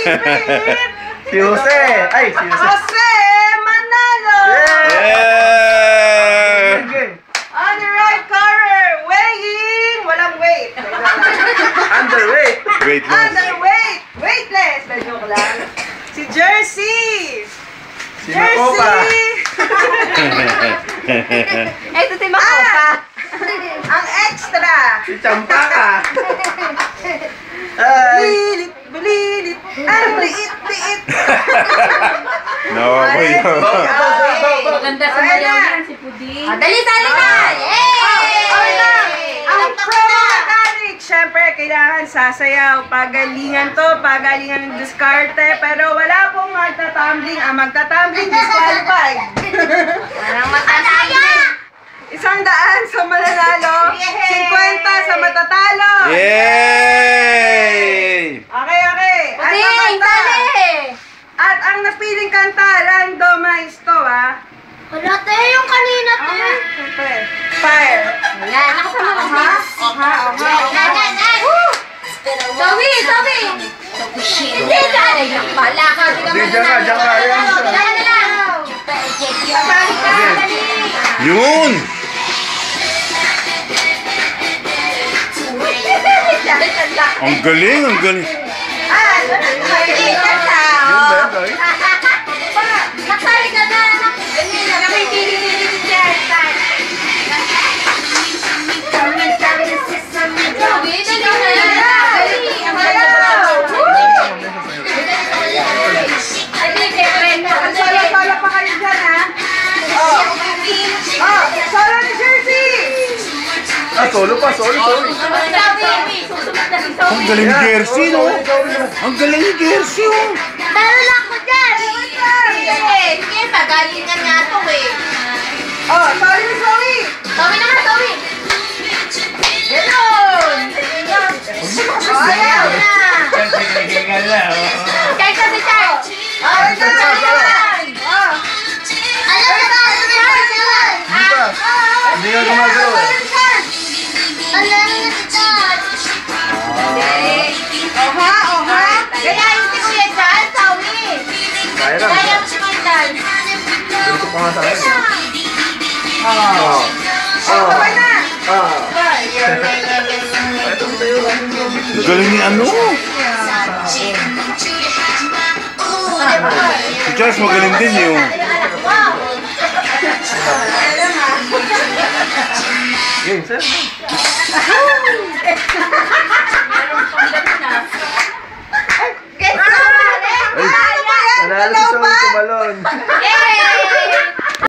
Si Jose! Ay, si Jose! Jose Manalo! On the right corner, weighing, walang weight. Underweight! Underweight! Weightless! Na joke lang. Si Jersey! Si Makopa! Ito si Makopa! Ang extra! Si Champaka! Bulilit! Bulilit! Ang liit-liit! No, boy. Maganda sa mayaw yan, si Puding. Dali-dali na! Ang pro mechanic! Siyempre, kailangan sasayaw. Pagalingan to, pagalingan ng diskarte. Pero wala pong magtatumbling. Ang magtatumbling, disqualified. Parang matataya! 100 sa mananalo, 50 sa matatalo. Yay! Okay. Puding, dali! At ang napiling kanta, randomize to, ha? Wala tayo yung kanina tayo. Siyempre. Fire. Ayan, nakasama lang. Oha. Sawi! Hindi ka! Ay, nakapala ka. Diyan ka. Diyan na lang. Yun! Ang galing! Naksali ka na. Solo pa kayo dyan, ha? Solo ni Jersey! Solo pa. Ang galing ni Jersey, no? Ang galing ni Jersey, oh! Talo lang ko dyan. Sige, pagalingan nga ito eh. Sorry ni Zoe! Sawi naman, sawi. Ganon. Ayaw na. Kaya kasi tayo. Alam mo ba? Hindi ka gumagawa. Alam mo na ito. Oha! Kaya yung si Kuya Jan, sawi. Kaya lang. Kaya yung si Kuya Jan. Dito pa nga sa akin. Sabay na! Ang galing ni ano? Si Charles magaling din yun. Game, sir. Ano ba yan? Nanalo si Zoe Tumalon. Yay!